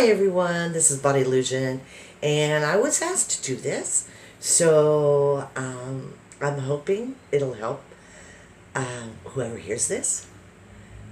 Hi everyone, this is Body Illusion, and I was asked to do this, so I'm hoping it'll help whoever hears this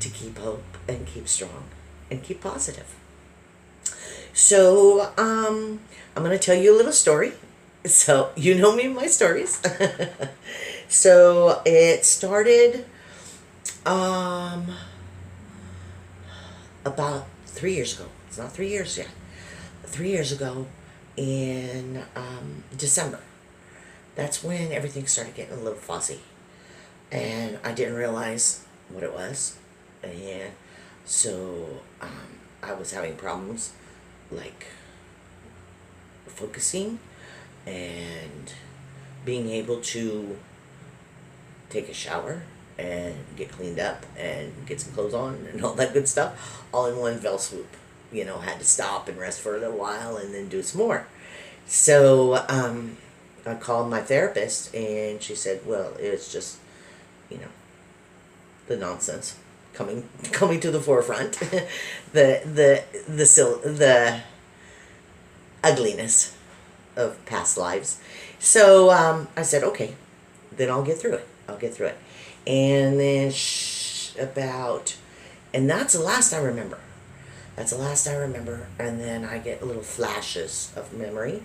to keep hope and keep strong and keep positive. So I'm going to tell you a little story. So you know me and my stories. So it started about 3 years ago. It's not 3 years yet. 3 years ago in December. That's when everything started getting a little fuzzy. And I didn't realize what it was. And so I was having problems like focusing and being able to take a shower and get cleaned up and get some clothes on and all that good stuff all in one fell swoop. You know, had to stop and rest for a little while and then do some more. So I called my therapist and she said, well, it's just, you know, the nonsense coming to the forefront, the ugliness of past lives. So I said, okay, then I'll get through it. And then and that's the last I remember. And then I get little flashes of memory.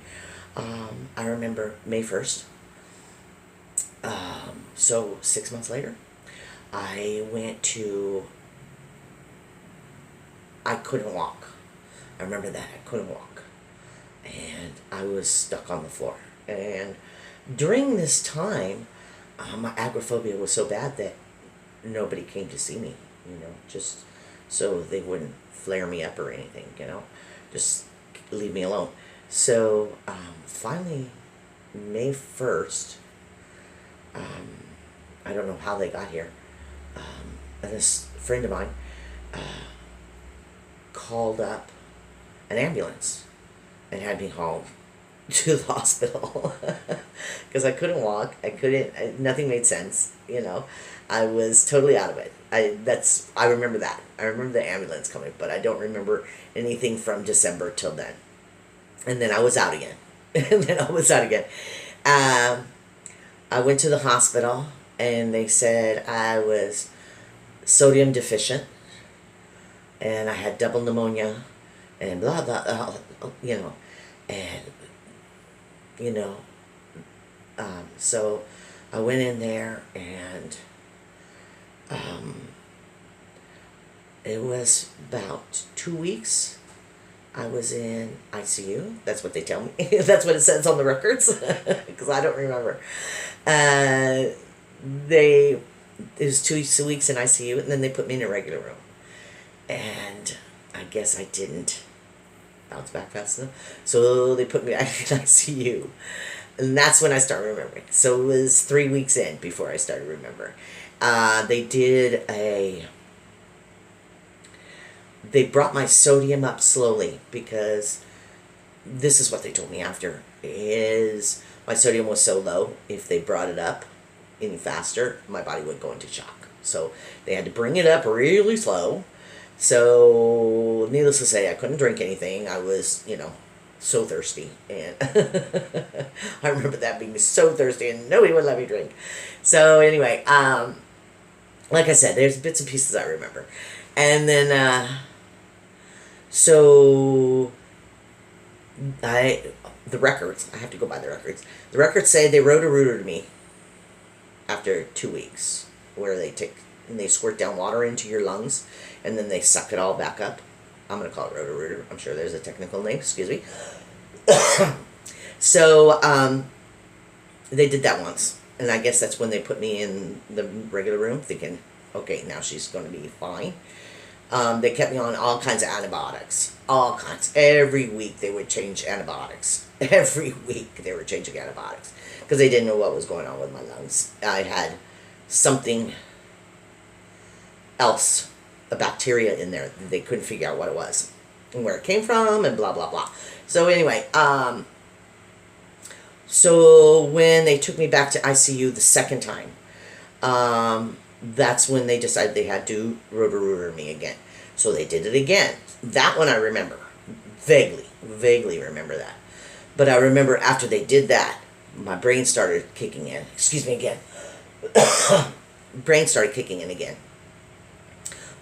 I remember May 1st. So 6 months later, I couldn't walk. I remember that. I couldn't walk. And I was stuck on the floor. And during this time, my agoraphobia was so bad that nobody came to see me, just so they wouldn't flare me up or anything, just leave me alone. So finally, May 1st, I don't know how they got here, and this friend of mine called up an ambulance and had me hauled to the hospital because I couldn't walk. Nothing made sense. I was totally out of it. I remember that. I remember the ambulance coming, but I don't remember anything from December till then. And then I was out again. I went to the hospital and they said I was sodium deficient and I had double pneumonia and blah, blah, and so I went in there and it was about 2 weeks I was in ICU. That's what they tell me. That's what it says on the records because I don't remember. It was 2 weeks in ICU and then they put me in a regular room. And I guess I didn't bounce back fast enough. So they put me in ICU. And that's when I started remembering. So it was 3 weeks in before I started remembering. They brought my sodium up slowly because this is what they told me after, is my sodium was so low, if they brought it up any faster, my body would go into shock. So they had to bring it up really slow. So needless to say, I couldn't drink anything. I was, so thirsty. And I remember that, being so thirsty and nobody would let me drink. So anyway, like I said, there's bits and pieces I remember. And then, so the records, I have to go by the records. The records say they wrote a rooter to me after 2 weeks, where they squirt down water into your lungs and then they suck it all back up. I'm going to call it roto-rooter. I'm sure there's a technical name. Excuse me. So they did that once. And I guess that's when they put me in the regular room thinking, okay, now she's going to be fine. They kept me on all kinds of antibiotics. All kinds. Every week they would change antibiotics. Every week they were changing antibiotics. Because they didn't know what was going on with my lungs. I had something else, a bacteria in there. They couldn't figure out what it was and where it came from and blah, blah, blah. So anyway, so when they took me back to ICU the second time, that's when they decided they had to roto-rooter me again. So they did it again. That one I remember. Vaguely remember that. But I remember after they did that, my brain started kicking in. Excuse me again. Brain started kicking in again.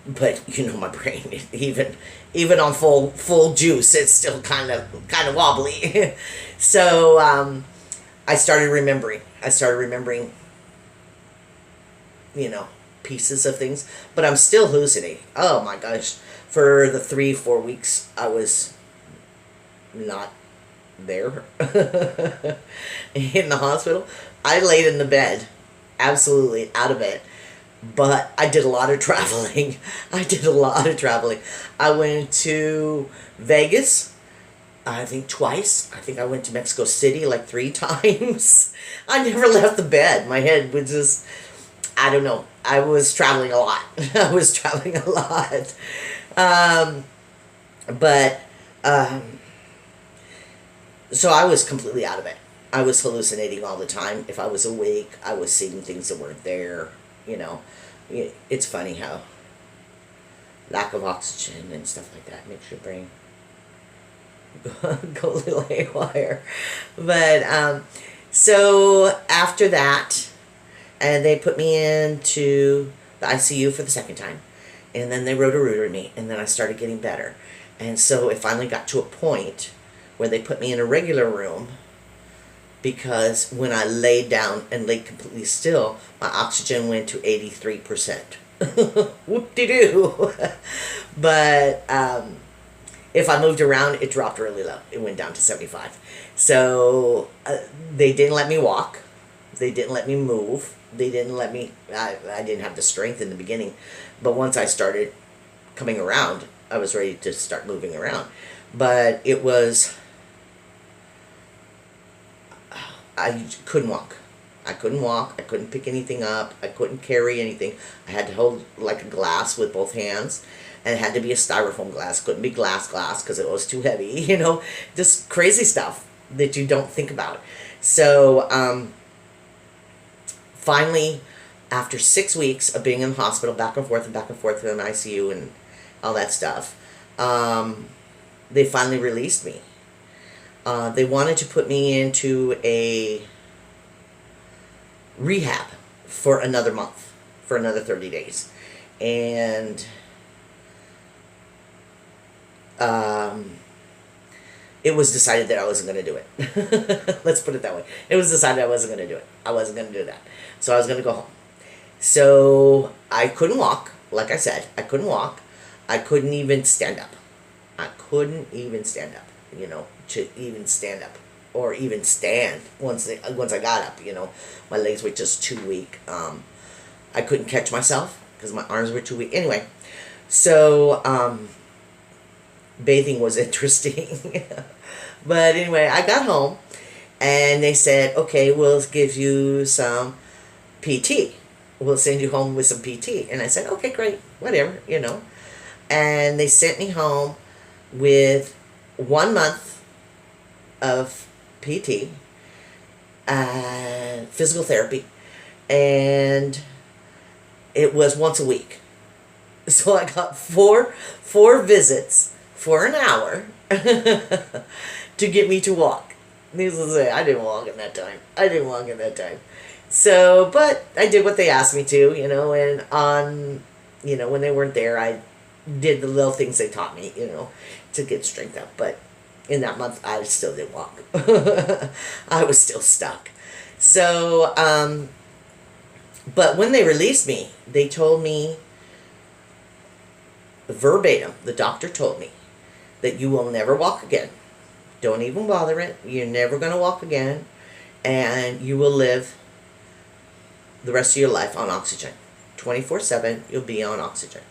But my brain, even on full juice, it's still kind of wobbly. So I started remembering. Pieces of things, but I'm still hallucinating. Oh my gosh! For the 3-4 weeks, I was not there in the hospital. I laid in the bed, absolutely out of it. But I did a lot of traveling. I went to Vegas, I think twice. I think I went to Mexico City like 3 times. I never left the bed. My head was just, I don't know. I was traveling a lot. But so I was completely out of it. I was hallucinating all the time. If I was awake, I was seeing things that weren't there. It's funny how lack of oxygen and stuff like that makes your brain go a little haywire. But so after that, and they put me into the ICU for the second time, and then they wrote a root in me, and then I started getting better. And so it finally got to a point where they put me in a regular room, because when I laid down and laid completely still, my oxygen went to 83%. Whoop-de-doo. But if I moved around, it dropped really low. It went down to 75. So they didn't let me walk. They didn't let me move. They didn't let me, I didn't have the strength in the beginning. But once I started coming around, I was ready to start moving around. But it was, I couldn't walk. I couldn't pick anything up. I couldn't carry anything. I had to hold like a glass with both hands. And it had to be a styrofoam glass. Couldn't be glass because it was too heavy. Just crazy stuff that you don't think about. So finally, after 6 weeks of being in the hospital, back and forth in the ICU and all that stuff, they finally released me. They wanted to put me into a rehab for another month, for another 30 days. And it was decided that I wasn't going to do it. Let's put it that way. It was decided I wasn't going to do it. I wasn't going to do that. So I was going to go home. So I couldn't walk. Like I said, I couldn't walk. I couldn't even stand up. To even stand up or even stand once I got up. My legs were just too weak. I couldn't catch myself because my arms were too weak. Anyway, so bathing was interesting. But anyway, I got home and they said, okay, we'll give you some PT. We'll send you home with some PT. And I said, okay, great, whatever, And they sent me home with 1 month of PT and physical therapy. And it was once a week. So I got four visits for an hour to get me to walk. Needless to say, I didn't walk in that time. So, but I did what they asked me to, and when they weren't there, I did the little things they taught me, to get strength up. But in that month, I still didn't walk. I was still stuck. So, but when they released me, they told me verbatim, the doctor told me, that you will never walk again. Don't even bother it. You're never going to walk again. And you will live the rest of your life on oxygen. 24/7, you'll be on oxygen.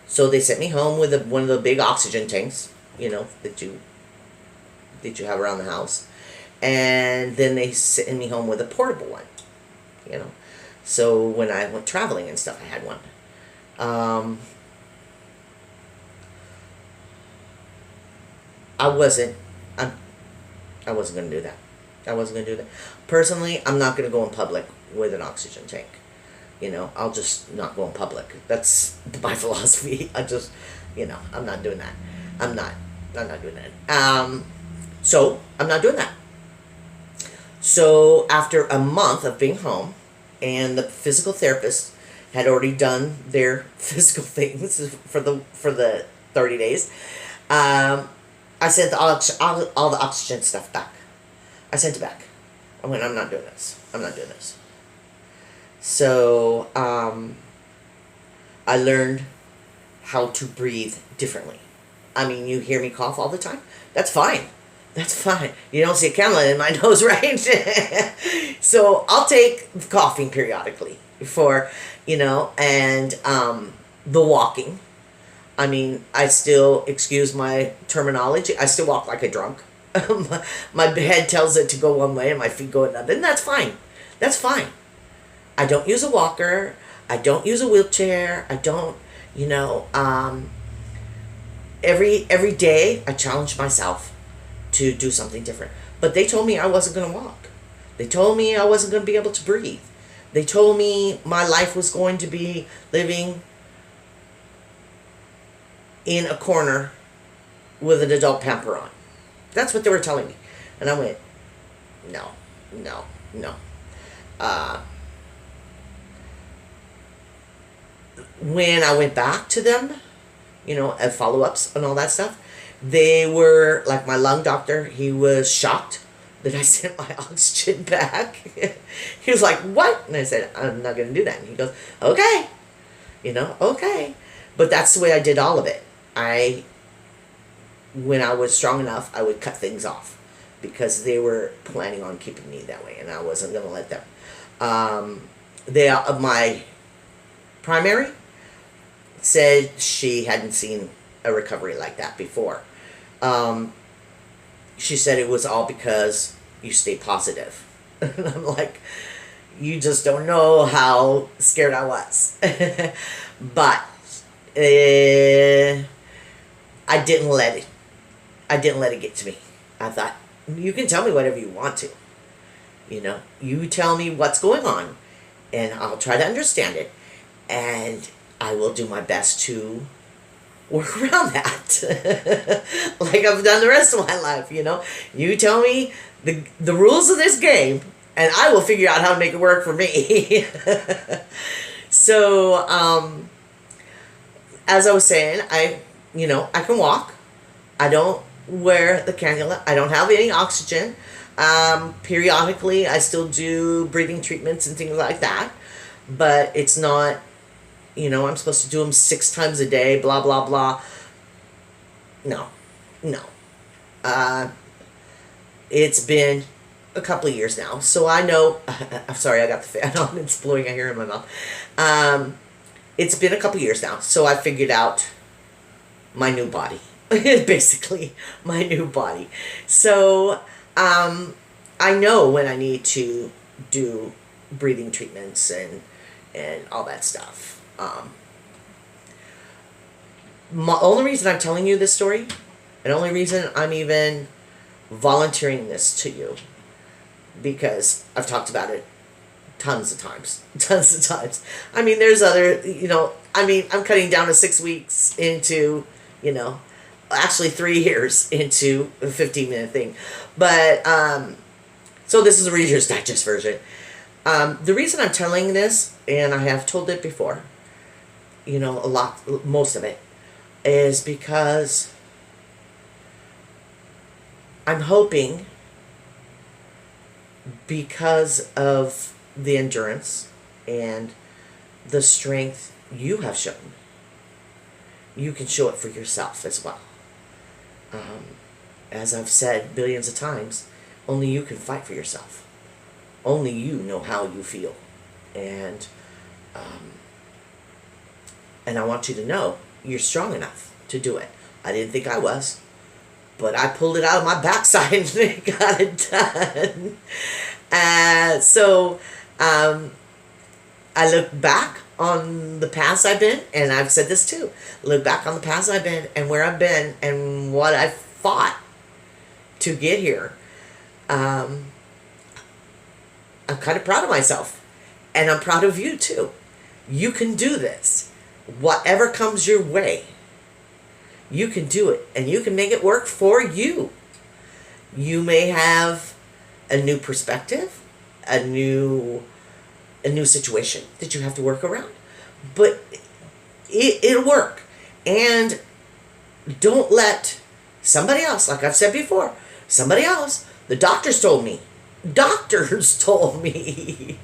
So they sent me home with one of the big oxygen tanks, that you have around the house. And then they sent me home with a portable one, So when I went traveling and stuff, I had one. I wasn't going to do that. Personally, I'm not going to go in public with an oxygen tank. I'll just not go in public. That's my philosophy. I'm not doing that. I'm not. I'm not doing that. So I'm not doing that. So after a month of being home, and the physical therapist had already done their physical things for the 30 days, I sent all the oxygen stuff back. I sent it back. I went, I'm not doing this. I'm not doing this. So I learned how to breathe differently. I mean, you hear me cough all the time? That's fine. That's fine. You don't see a candle in my nose, right? So I'll take coughing periodically for, and the walking. I mean, I still, excuse my terminology, I still walk like a drunk. My head tells it to go one way and my feet go another, and that's fine. That's fine. I don't use a walker. I don't use a wheelchair. I don't, every day I challenge myself to do something different. But they told me I wasn't going to walk. They told me I wasn't going to be able to breathe. They told me my life was going to be living in a corner with an adult pamper on. That's what they were telling me. And I went, no. When I went back to them, at follow-ups and all that stuff, they were, like my lung doctor, he was shocked that I sent my oxygen back. He was like, what? And I said, I'm not going to do that. And he goes, okay. Okay. But that's the way I did all of it. When I was strong enough, I would cut things off because they were planning on keeping me that way, and I wasn't going to let them. My primary said she hadn't seen a recovery like that before. She said it was all because you stay positive. And I'm like, you just don't know how scared I was. But I didn't let it get to me. I thought, you can tell me whatever you want to. You tell me what's going on, and I'll try to understand it, and I will do my best to work around that. Like I've done the rest of my life, You tell me the rules of this game, and I will figure out how to make it work for me. So, as I was saying, I can walk. I don't wear the cannula. I don't have any oxygen. Periodically, I still do breathing treatments and things like that. But it's not, I'm supposed to do them 6 times a day, blah, blah, blah. No. It's been a couple of years now. So I know, I'm sorry, I got the fan on. It's blowing a hair in my mouth. It's been a couple of years now. So I figured out my new body. Basically, my new body. So I know when I need to do breathing treatments and all that stuff. My only reason I'm telling you this story, and only reason I'm even volunteering this to you, because I've talked about it tons of times. I mean, there's other, I'm cutting down to 6 weeks into, actually 3 years into a 15-minute thing. But, so this is a Reader's Digest version. The reason I'm telling this, and I have told it before, most of it, is because I'm hoping, because of the endurance and the strength you have shown, you can show it for yourself as well. As I've said billions of times, only you can fight for yourself. Only you know how you feel. And I want you to know you're strong enough to do it. I didn't think I was, but I pulled it out of my backside and got it done. So I look back on the paths I've been, and I've said this too, look back on the paths I've been and where I've been and what I've fought to get here. I'm kind of proud of myself, and I'm proud of you too. You can do this. Whatever comes your way, You can do it, and you can make it work for you. You may have a new perspective, a new situation that you have to work around, but it'll work. And don't let somebody else, like I've said before, somebody else, the doctors told me. Doctors told me.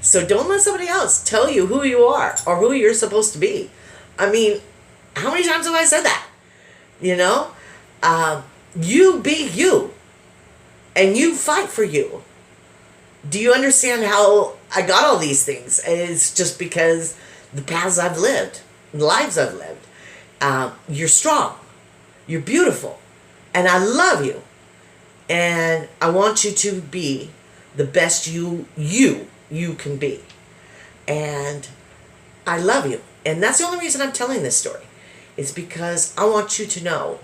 So don't let somebody else tell you who you are or who you're supposed to be. I mean, how many times have I said that? You know? You be you. And you fight for you. Do you understand how I got all these things? It's just because the paths I've lived, the lives I've lived. You're strong. You're beautiful. And I love you. And I want you to be the best you can be. And I love you. And that's the only reason I'm telling this story. It's because I want you to know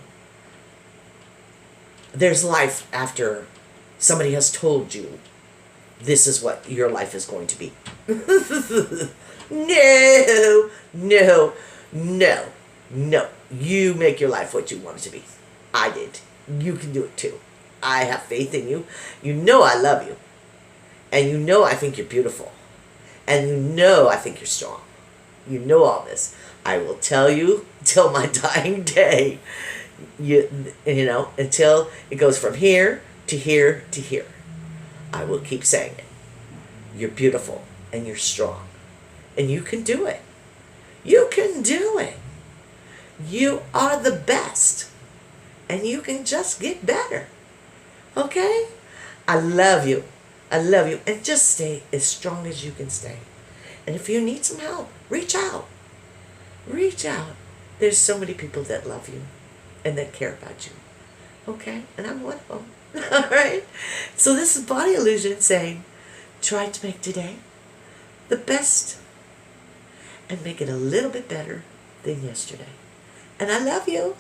there's life after somebody has told you this is what your life is going to be. No. You make your life what you want it to be. I did. You can do it too. I have faith in you. You know I love you. And you know I think you're beautiful. And you know I think you're strong. You know all this. I will tell you till my dying day. You know, until it goes from here to here to here. I will keep saying it. You're beautiful and you're strong. And you can do it. You can do it. You are the best. And you can just get better. Okay? I love you. I love you. And just stay as strong as you can stay. And if you need some help, reach out. Reach out. There's so many people that love you and that care about you. Okay? And I'm one of them. All right? So this is Body Illusion saying, try to make today the best and make it a little bit better than yesterday. And I love you.